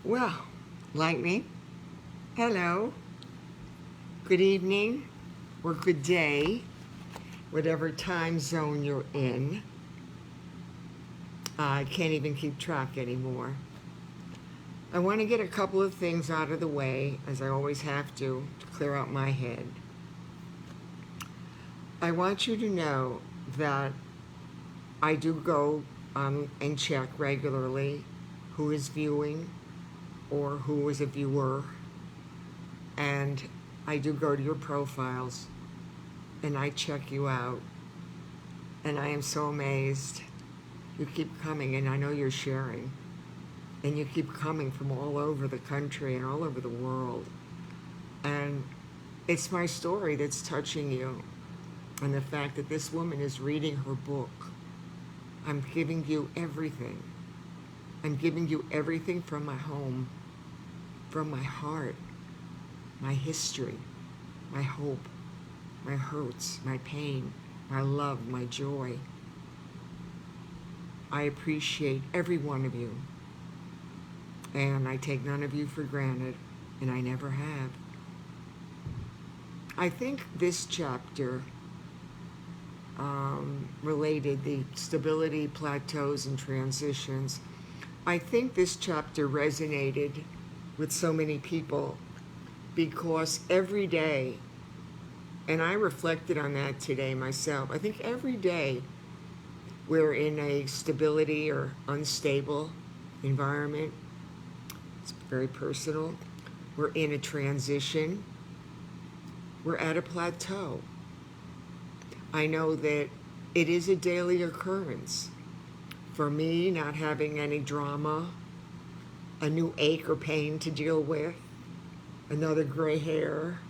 Well, Lightning, hello, good evening, or good day, whatever time zone you're in. I can't even keep track anymore. I want to get a couple of things out of the way, as I always have to clear out my head. I want you to know that I do go and check regularly who is viewing or who is a viewer, and I do go to your profiles and I check you out, and I am so amazed. You keep coming, and I know you're sharing, and you keep coming from all over the country and all over the world, and it's my story that's touching you, and the fact that this woman is reading her book. I'm giving you everything. I'm giving you everything from my home, from my heart, my history, my hope, my hurts, my pain, my love, my joy. I appreciate every one of you, and I take none of you for granted, and I never have. I think this chapter related the stability, plateaus, and transitions. I think this chapter resonated with so many people because every day, and I reflected on that today myself, I think every day we're in a stability or unstable environment. It's very personal. We're in a transition. We're at a plateau. I know that it is a daily occurrence. For me, not having any drama, a new ache or pain to deal with, another gray hair,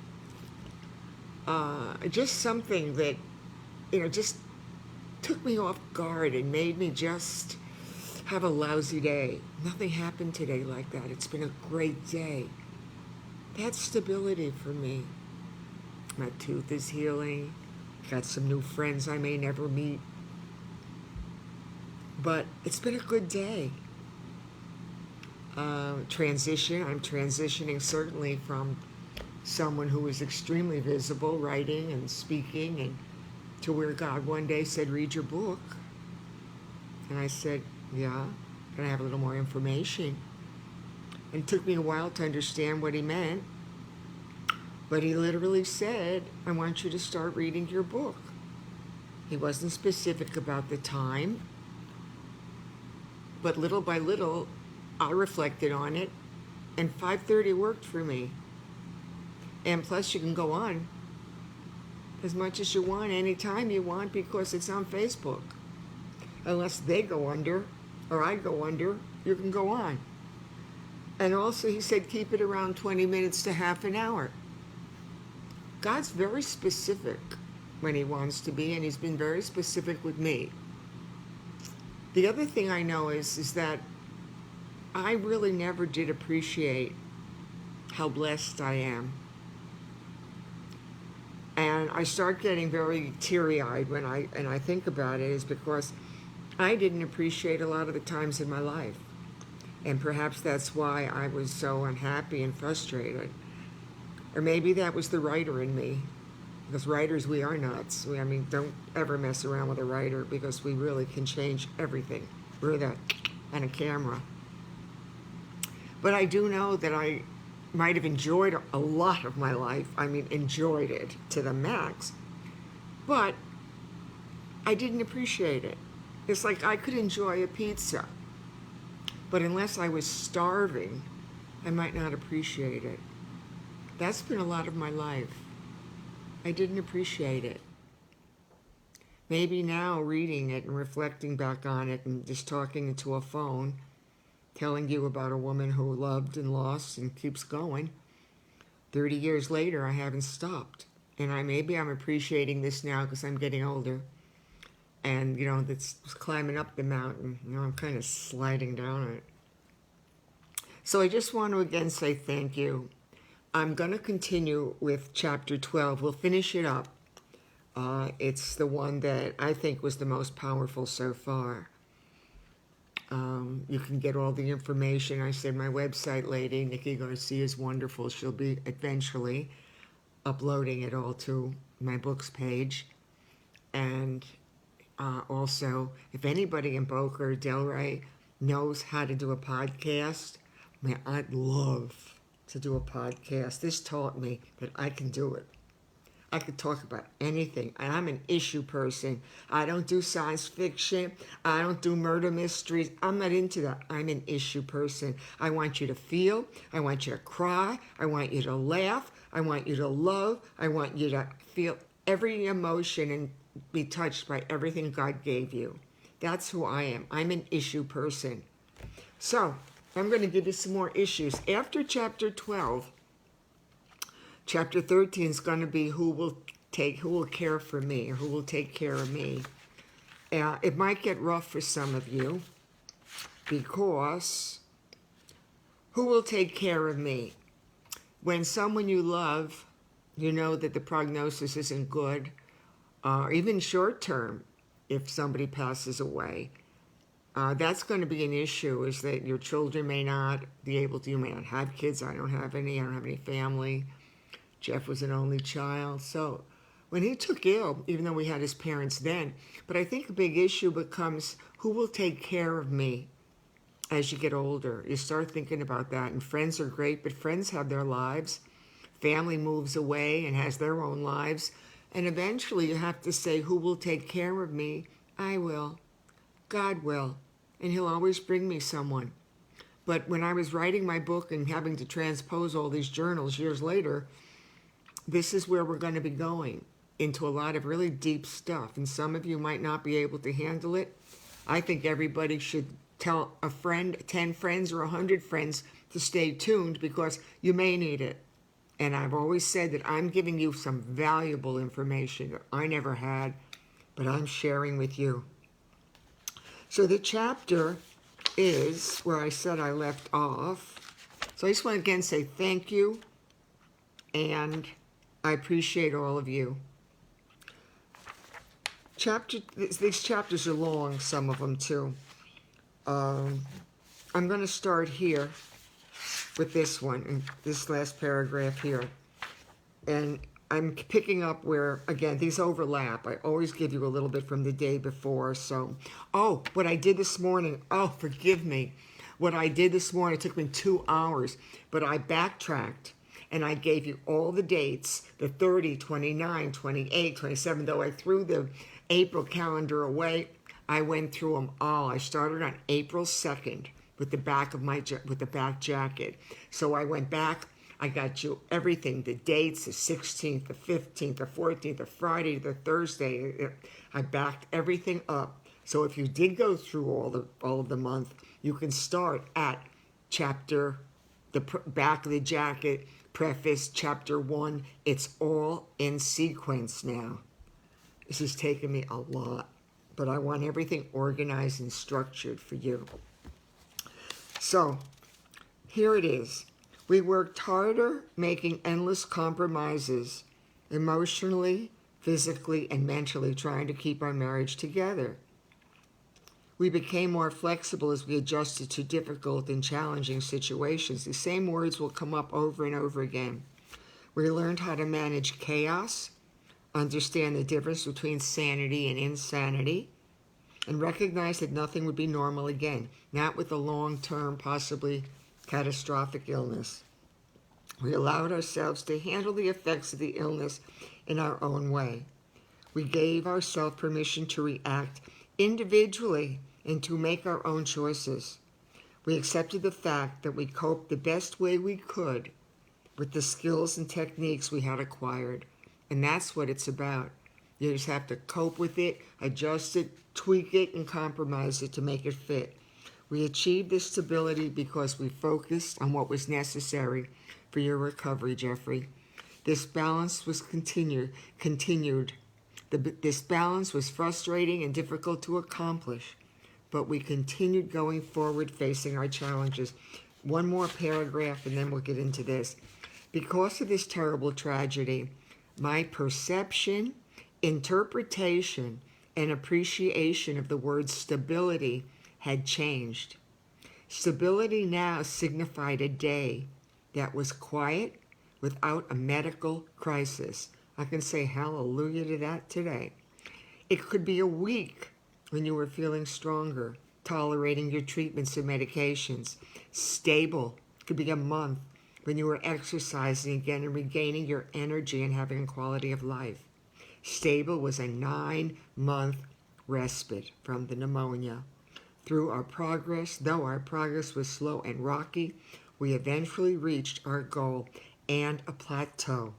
just something that, just took me off guard and made me just have a lousy day. Nothing happened today like that. It's been a great day. That's stability for me. My tooth is healing. Got some new friends I may never meet. But it's been a good day. Transition. I'm transitioning certainly from someone who was extremely visible, writing and speaking, and to where God one day said, read your book. And I said, yeah, can I have a little more information? And it took me a while to understand what he meant. But he literally said, I want you to start reading your book. He wasn't specific about the time. But little by little, I reflected on it. And 5:30 worked for me. And plus, you can go on as much as you want, anytime you want, because it's on Facebook. Unless they go under, or I go under, you can go on. And also, he said, keep it around 20 minutes to half an hour. God's very specific when he wants to be, and he's been very specific with me. The other thing I know is that I really never did appreciate how blessed I am. And I start getting very teary-eyed when I think about it, is because I didn't appreciate a lot of the times in my life. And perhaps that's why I was so unhappy and frustrated. Or maybe that was the writer in me. Because writers, we are nuts. Don't ever mess around with a writer, because we really can change everything. We're that on a camera. But I do know that I might have enjoyed a lot of my life. Enjoyed it to the max. But I didn't appreciate it. It's like I could enjoy a pizza, but unless I was starving, I might not appreciate it. That's been a lot of my life. I didn't appreciate it. Maybe now, reading it and reflecting back on it and just talking into a phone, telling you about a woman who loved and lost and keeps going, 30 years later, I haven't stopped. And maybe I'm appreciating this now because I'm getting older. And, that's climbing up the mountain. I'm kind of sliding down it. So I just want to again say thank you. I'm going to continue with chapter 12. We'll finish it up. It's the one that I think was the most powerful so far. You can get all the information. I said my website lady, Nikki Garcia, is wonderful. She'll be eventually uploading it all to my books page. And also, if anybody in Boca or Delray knows how to do a podcast, man, I'd love to do a podcast. This taught me that I can do it. I could talk about anything. And I'm an issue person. I don't do science fiction. I don't do murder mysteries. I'm not into that. I'm an issue person. I want you to feel. I want you to cry. I want you to laugh. I want you to love. I want you to feel every emotion and be touched by everything God gave you. That's who I am. I'm an issue person. So I'm going to give you some more issues. After chapter 12, chapter 13 is going to be who will care for me, or who will take care of me. It might get rough for some of you, because who will take care of me? When someone you love, you know that the prognosis isn't good, or even short term, if somebody passes away, that's going to be an issue, is that your children may not be able to, you may not have kids. I don't have any family. Jeff was an only child. So when he took ill, even though we had his parents then, but I think a big issue becomes who will take care of me as you get older. You start thinking about that. And friends are great, but friends have their lives. Family moves away and has their own lives. And eventually you have to say, who will take care of me? I will. God will. And he'll always bring me someone. But when I was writing my book and having to transpose all these journals years later, this is where we're going to be going, into a lot of really deep stuff. And some of you might not be able to handle it. I think everybody should tell a friend, 10 friends or 100 friends to stay tuned, because you may need it. And I've always said that I'm giving you some valuable information that I never had, but I'm sharing with you. So the chapter is where I said I left off. So I just want to again say thank you, and I appreciate all of you. These chapters are long, some of them too. I'm going to start here with this one, and this last paragraph here. And I'm picking up where, again, these overlap. I always give you a little bit from the day before. So, what I did this morning, forgive me. What I did this morning, it took me 2 hours, but I backtracked. And I gave you all the dates, the 30, 29, 28, 27, though I threw the April calendar away. I went through them all. I started on April 2nd with the back of with the back jacket. So I went back. I got you everything, the dates, the 16th, the 15th, the 14th, the Friday, the Thursday. I backed everything up. So if you did go through all of the month, you can start at chapter, the back of the jacket, preface, chapter 1. It's all in sequence now. This has taken me a lot, but I want everything organized and structured for you. So here it is. We worked harder, making endless compromises, emotionally, physically, and mentally, trying to keep our marriage together. We became more flexible as we adjusted to difficult and challenging situations. The same words will come up over and over again. We learned how to manage chaos, understand the difference between sanity and insanity, and recognize that nothing would be normal again, not with a long-term, possibly catastrophic illness. We allowed ourselves to handle the effects of the illness in our own way. We gave ourselves permission to react individually and to make our own choices. We accepted the fact that we coped the best way we could with the skills and techniques we had acquired. And that's what it's about. You just have to cope with it, adjust it, tweak it, and compromise it to make it fit. We achieved this stability because we focused on what was necessary for your recovery, Jeffrey. This balance was continued. This balance was frustrating and difficult to accomplish, but we continued going forward, facing our challenges. One more paragraph, and then we'll get into this. Because of this terrible tragedy, my perception, interpretation, and appreciation of the word stability had changed. Stability now signified a day that was quiet without a medical crisis. I can say hallelujah to that today. It could be a week when you were feeling stronger, tolerating your treatments and medications. Stable could be a month when you were exercising again and regaining your energy and having a quality of life. Stable was a 9-month respite from the pneumonia. Though our progress was slow and rocky, we eventually reached our goal and a plateau.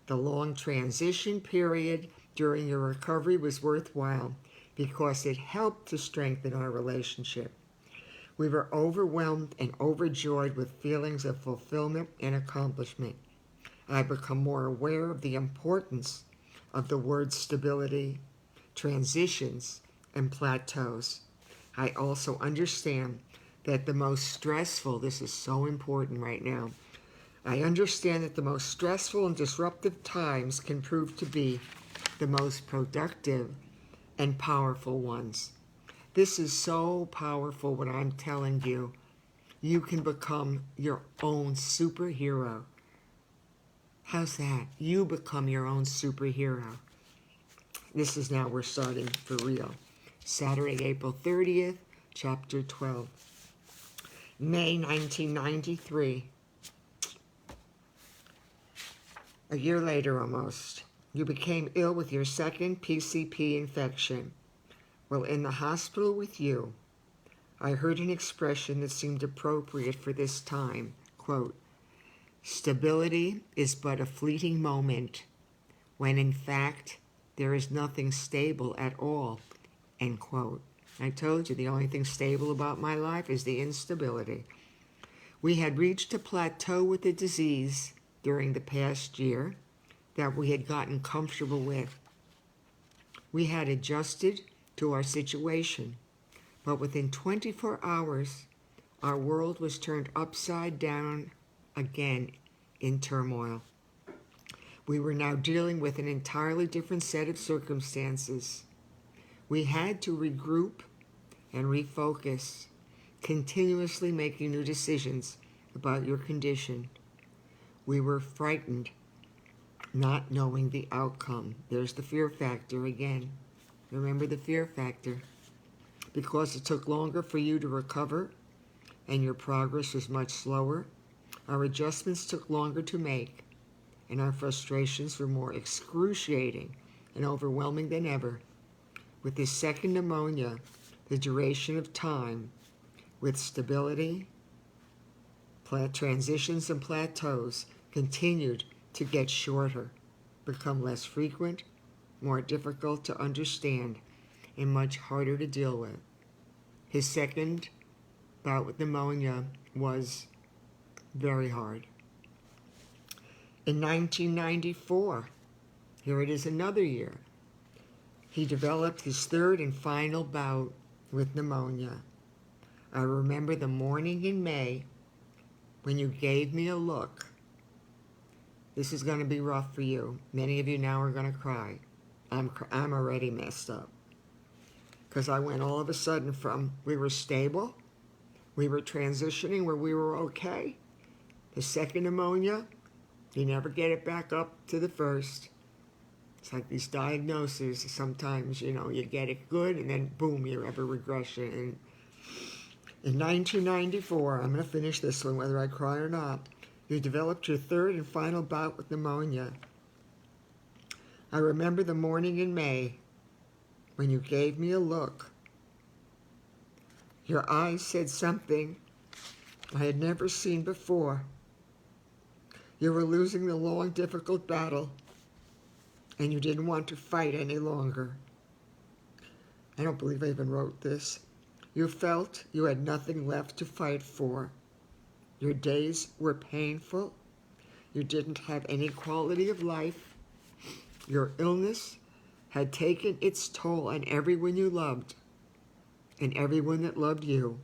The long transition period during your recovery was worthwhile because it helped to strengthen our relationship. We were overwhelmed and overjoyed with feelings of fulfillment and accomplishment. I've become more aware of the importance of the word stability, transitions, and plateaus. I also understand that the most stressful, this is so important right now, I understand that the most stressful and disruptive times can prove to be the most productive and powerful ones. This is so powerful what I'm telling you. You can become your own superhero. How's that? You become your own superhero. This is now, we're starting for real. Saturday, April 30th, chapter 12. May 1993. A year later almost, you became ill with your second PCP infection. While in the hospital with you, I heard an expression that seemed appropriate for this time. Quote, "Stability is but a fleeting moment, when in fact there is nothing stable at all." End quote. I told you the only thing stable about my life is the instability. We had reached a plateau with the disease during the past year that we had gotten comfortable with. We had adjusted to our situation, but within 24 hours, our world was turned upside down again in turmoil. We were now dealing with an entirely different set of circumstances. We had to regroup and refocus, continuously making new decisions about your condition. We were frightened, not knowing the outcome. There's the fear factor again. Remember the fear factor. Because it took longer for you to recover and your progress was much slower, our adjustments took longer to make, and our frustrations were more excruciating and overwhelming than ever. With this second pneumonia, the duration of time with stability, transitions and plateaus continued to get shorter, become less frequent, more difficult to understand, and much harder to deal with. His second bout with pneumonia was very hard. In 1994, here it is another year, he developed his third and final bout with pneumonia. I remember the morning in May when you gave me a look. This is going to be rough for you. Many of you now are going to cry. I'm already messed up. Because I went all of a sudden from we were stable, we were transitioning where we were okay. The second pneumonia, you never get it back up to the first. It's like these diagnoses. Sometimes, you get it good and then boom, you have a regression. And in 1994, I'm going to finish this one whether I cry or not, you developed your third and final bout with pneumonia. I remember the morning in May when you gave me a look. Your eyes said something I had never seen before. You were losing the long, difficult battle, and you didn't want to fight any longer. I don't believe I even wrote this. You felt you had nothing left to fight for. Your days were painful. You didn't have any quality of life. Your illness had taken its toll on everyone you loved and everyone that loved you.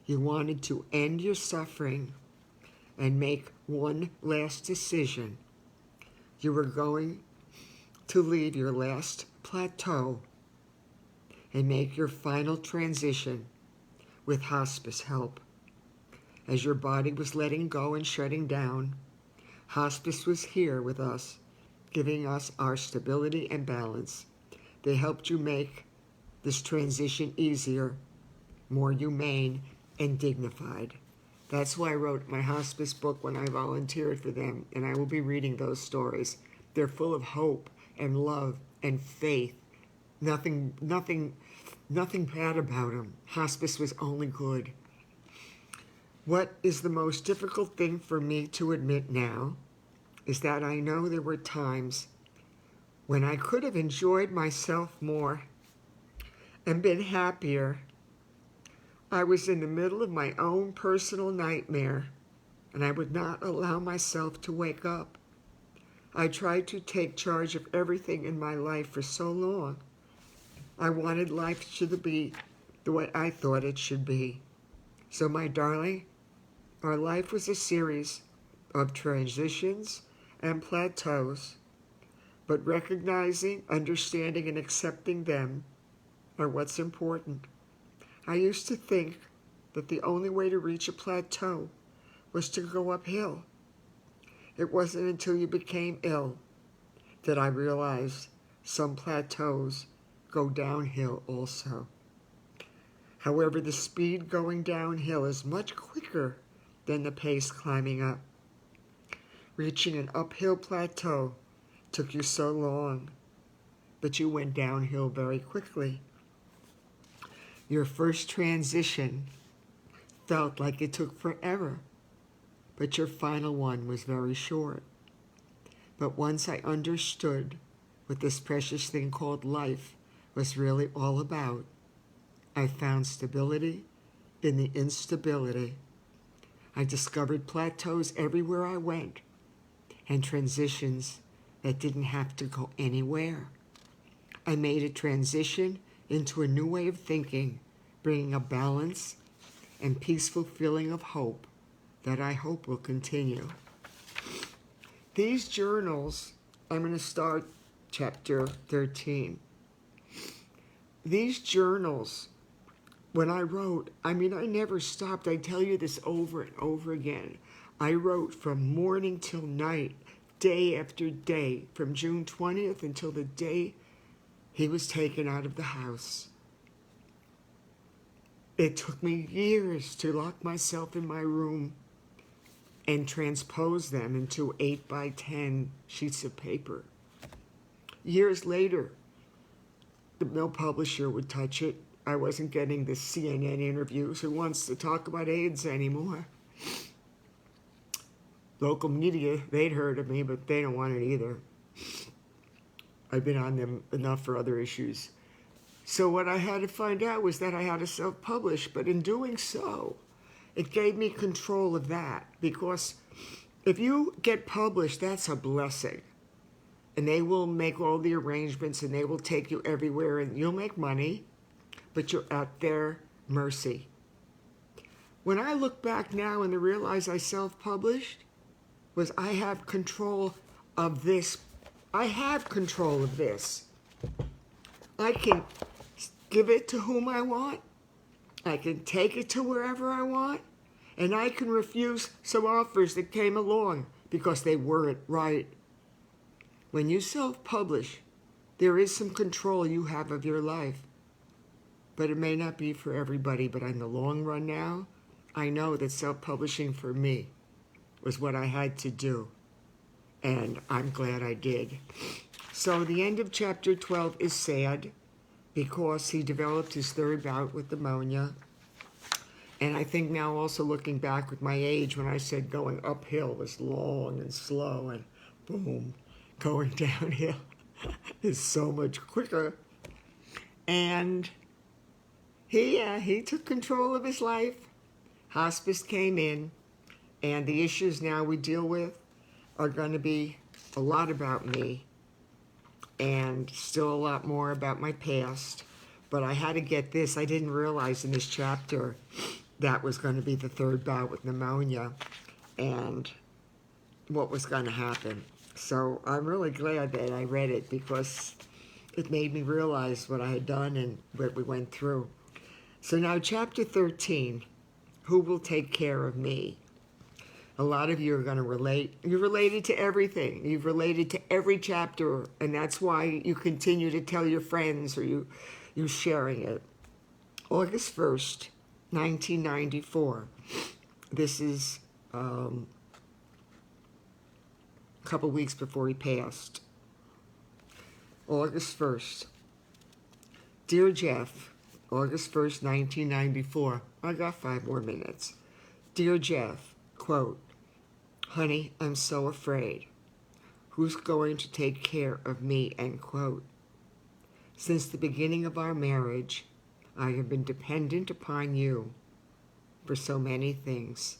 You wanted to end your suffering and make one last decision. You were going to leave your last plateau and make your final transition with hospice help. As your body was letting go and shutting down, hospice was here with us, giving us our stability and balance. They helped you make this transition easier, more humane, and dignified. That's why I wrote my hospice book when I volunteered for them, and I will be reading those stories. They're full of hope and love and faith. Nothing bad about them. Hospice was only good. What is the most difficult thing for me to admit now is that I know there were times when I could have enjoyed myself more and been happier. I was in the middle of my own personal nightmare, and I would not allow myself to wake up. I tried to take charge of everything in my life for so long. I wanted life to be the way I thought it should be. So, my darling, our life was a series of transitions and plateaus, but recognizing, understanding, and accepting them are what's important. I used to think that the only way to reach a plateau was to go uphill. It wasn't until you became ill that I realized some plateaus go downhill also. However, the speed going downhill is much quicker than the pace climbing up. Reaching an uphill plateau took you so long, but you went downhill very quickly. Your first transition felt like it took forever, but your final one was very short. But once I understood what this precious thing called life was really all about, I found stability in the instability. I discovered plateaus everywhere I went and transitions that didn't have to go anywhere. I made a transition into a new way of thinking, bringing a balance and peaceful feeling of hope that I hope will continue. These journals, I'm going to start chapter 13. These journals, when I wrote, I never stopped. I tell you this over and over again. I wrote from morning till night, day after day, from June 20th until the day he was taken out of the house. It took me years to lock myself in my room and transpose them into 8 by 10 sheets of paper. Years later, no publisher would touch it. I wasn't getting the CNN interviews. Who wants to talk about AIDS anymore? Local media, they'd heard of me, but they don't want it either. I've been on them enough for other issues. So what I had to find out was that I had to self-publish, but in doing so, it gave me control of that, because if you get published, that's a blessing. And they will make all the arrangements, and they will take you everywhere, and you'll make money, but you're at their mercy. When I look back now and realize I self-published, was I have control of this. I have control of this. I can give it to whom I want. I can take it to wherever I want. And I can refuse some offers that came along because they weren't right. When you self-publish, there is some control you have of your life. But it may not be for everybody. But in the long run now, I know that self-publishing for me was what I had to do. And I'm glad I did. So the end of chapter 12 is sad because he developed his third bout with pneumonia. And I think now, also looking back with my age, when I said going uphill was long and slow, and boom, going downhill is so much quicker. And he took control of his life. Hospice came in, and the issues now we deal with are going to be a lot about me and still a lot more about my past. But I had to get this. I didn't realize in this chapter that was going to be the third bout with pneumonia and what was going to happen. So I'm really glad that I read it, because it made me realize what I had done and what we went through. So now chapter 13, who will take care of me? A lot of you are going to relate. You're related to everything. You've related to every chapter, and that's why you continue to tell your friends or you sharing it. August 1st, 1994. This is a couple weeks before he passed. August 1st. Dear Jeff, August 1st, 1994. I got 5 more minutes. Dear Jeff, quote, honey, I'm so afraid. Who's going to take care of me, end quote. Since the beginning of our marriage, I have been dependent upon you for so many things.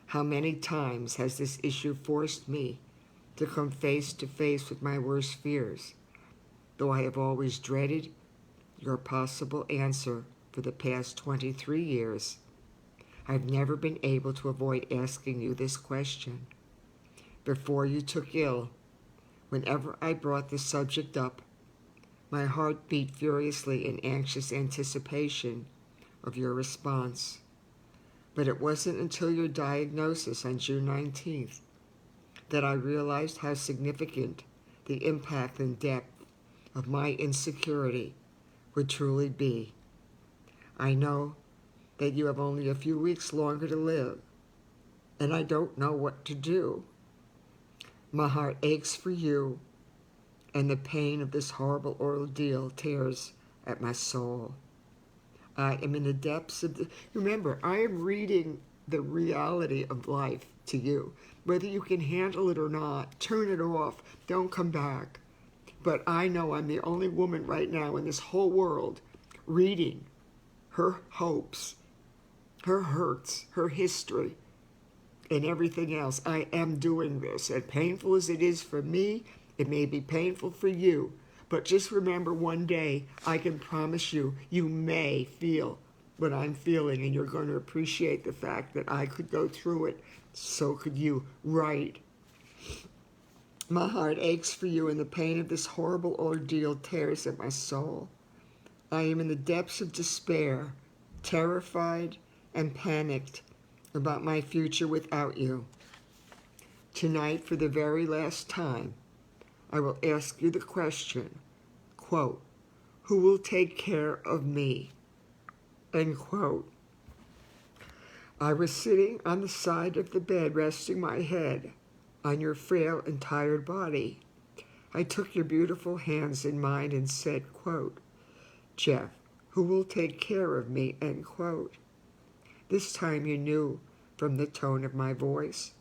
How many times has this issue forced me to come face to face with my worst fears, though I have always dreaded your possible answer for the past 23 years. I've never been able to avoid asking you this question. Before you took ill, whenever I brought the subject up, my heart beat furiously in anxious anticipation of your response. But it wasn't until your diagnosis on June 19th that I realized how significant the impact and depth of my insecurity would truly be. I know that you have only a few weeks longer to live, and I don't know what to do. My heart aches for you, and the pain of this horrible ordeal tears at my soul. I am in the depths of the... Remember, I am reading the reality of life to you. Whether you can handle it or not, turn it off, don't come back. But I know I'm the only woman right now in this whole world reading her hopes, her hurts, her history, and everything else. I am doing this. And painful as it is for me, it may be painful for you. But just remember, one day, I can promise you, you may feel what I'm feeling, and you're going to appreciate the fact that I could go through it. So could you. Right. My heart aches for you, and the pain of this horrible ordeal tears at my soul. I am in the depths of despair, terrified and panicked about my future without you. Tonight, for the very last time, I will ask you the question, quote, who will take care of me, end quote. I was sitting on the side of the bed, resting my head on your frail and tired body. I took your beautiful hands in mine and said, quote, Jeff, who will take care of me, end quote. This time you knew from the tone of my voice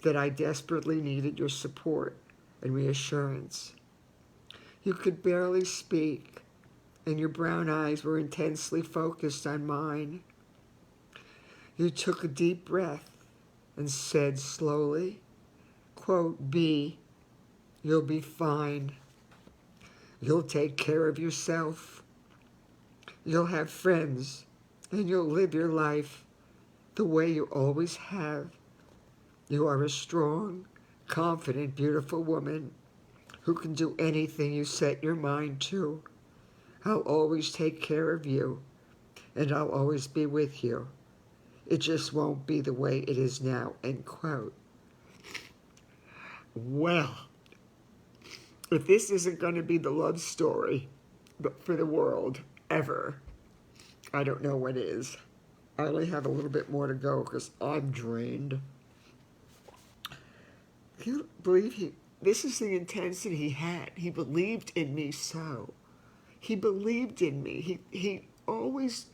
that I desperately needed your support and reassurance. You could barely speak, and your brown eyes were intensely focused on mine. You took a deep breath and said slowly, quote, B, you'll be fine. You'll take care of yourself. You'll have friends, and you'll live your life the way you always have. You are a strong, confident, beautiful woman who can do anything you set your mind to. I'll always take care of you, and I'll always be with you. It just won't be the way it is now, end quote. Well, if this isn't going to be the love story for the world ever, I don't know what is. I only have a little bit more to go because I'm drained. Can you believe this is the intensity he had. He believed in me so. He believed in me. He always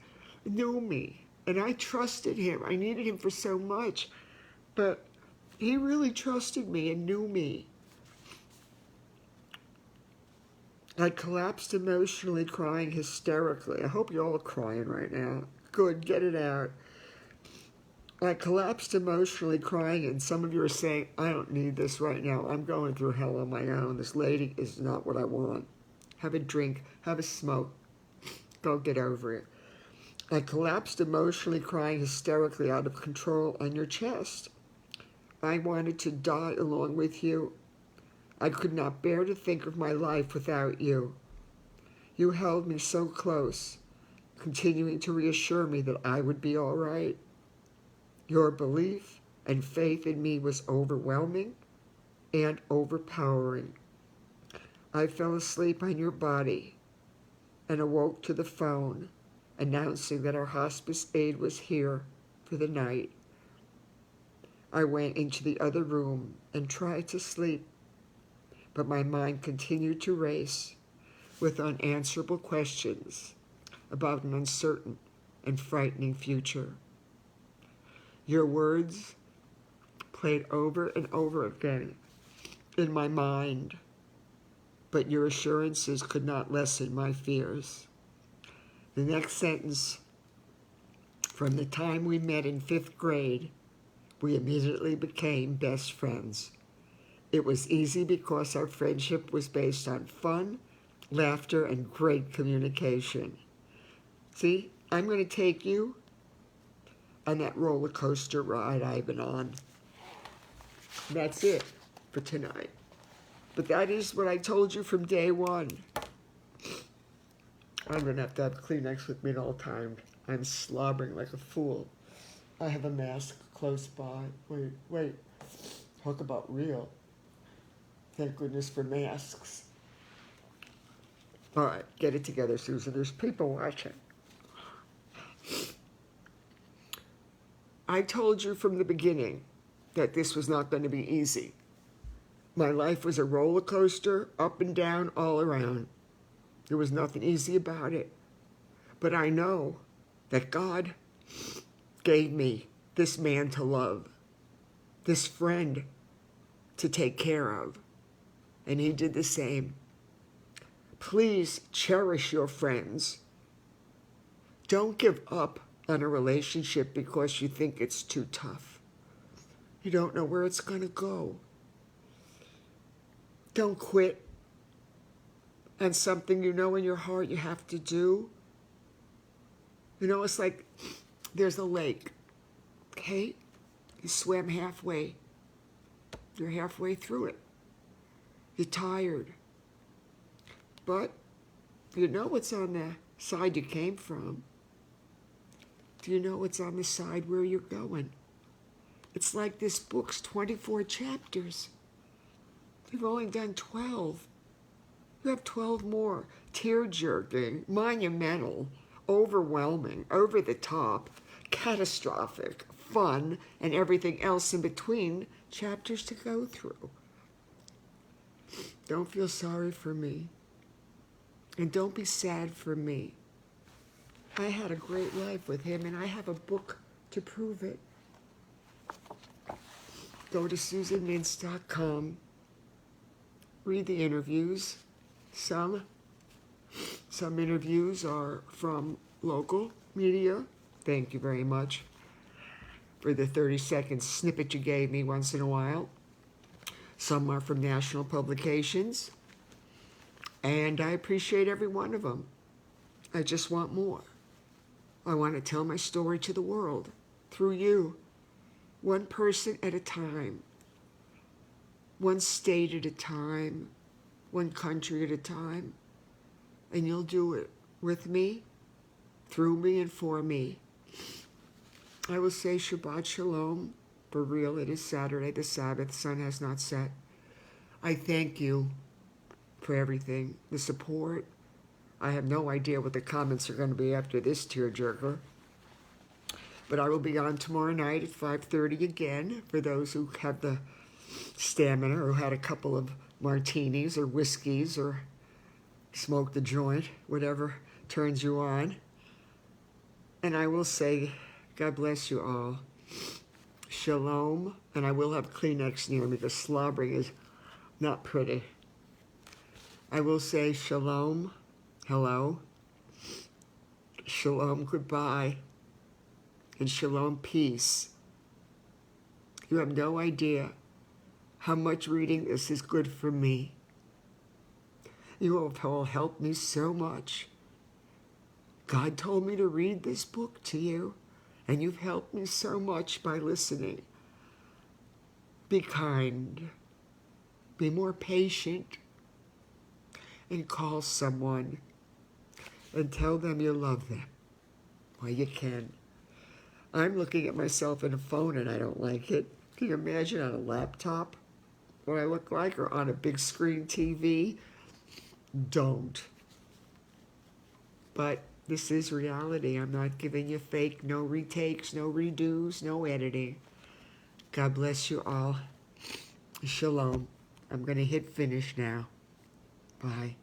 knew me, and I trusted him. I needed him for so much, but he really trusted me and knew me. I collapsed emotionally, crying hysterically. I hope you're all crying right now. Good, get it out. I collapsed emotionally, crying, and some of you are saying, I don't need this right now. I'm going through hell on my own. This lady is not what I want. Have a drink, have a smoke. Go get over it. I collapsed emotionally, crying hysterically, out of control, on your chest. I wanted to die along with you. I could not bear to think of my life without you. You held me so close continuing to reassure me that I would be all right. Your belief and faith in me was overwhelming and overpowering. I fell asleep on your body and awoke to the phone announcing that our hospice aide was here for the night. I went into the other room and tried to sleep, but my mind continued to race with unanswerable questions about an uncertain and frightening future. Your words played over and over again in my mind, but your assurances could not lessen my fears. The next sentence: from the time we met in 5th grade, we immediately became best friends. It was easy because our friendship was based on fun, laughter, and great communication. See, I'm going to take you on that roller coaster ride I've been on. That's it for tonight. But that is what I told you from day one. I'm going to have Kleenex with me at all times. I'm slobbering like a fool. I have a mask close by. Wait. Talk about real. Thank goodness for masks. All right, get it together, Susan. There's people watching. I told you from the beginning that this was not going to be easy. My life was a roller coaster, up and down, all around. There was nothing easy about it. But I know that God gave me this man to love, this friend to take care of, and he did the same. Please cherish your friends. Don't give up on a relationship because you think it's too tough. You don't know where it's going to go. Don't quit on something you know in your heart you have to do. You know, it's like there's a lake, okay? You swim halfway. You're halfway through it. You're tired. But you know what's on the side you came from. Do you know what's on the side where you're going? It's like this book's 24 chapters. You've only done 12. You have 12 more. Tear-jerking, monumental, overwhelming, over the top, catastrophic, fun, and everything else in between chapters to go through. Don't feel sorry for me. And don't be sad for me. I had a great life with him, and I have a book to prove it. Go to SusanMintz.com. Read the interviews. Some interviews are from local media. Thank you very much for the 30-second snippet you gave me once in a while. Some are from national publications, and I appreciate every one of them. I just want more. I want to tell my story to the world through you, one person at a time, one state at a time, one country at a time, and you'll do it with me, through me, and for me. I will say Shabbat Shalom. For real, it is Saturday, the Sabbath, sun has not set. I thank you for everything, the support. I have no idea what the comments are going to be after this tearjerker. But I will be on tomorrow night at 5:30 again for those who have the stamina or had a couple of martinis or whiskeys or smoked a joint, whatever turns you on. And I will say, God bless you all. Shalom. And I will have Kleenex near me because slobbering is not pretty. I will say shalom, hello, shalom, goodbye, and shalom, peace. You have no idea how much reading this is good for me. You have all helped me so much. God told me to read this book to you, and you've helped me so much by listening. Be kind. Be more patient. And call someone and tell them you love them. Well, you can. I'm looking at myself in a phone and I don't like it. Can you imagine on a laptop what I look like, or on a big screen TV? Don't. But this is reality. I'm not giving you fake, no retakes, no redos, no editing. God bless you all. Shalom. I'm going to hit finish now. Bye.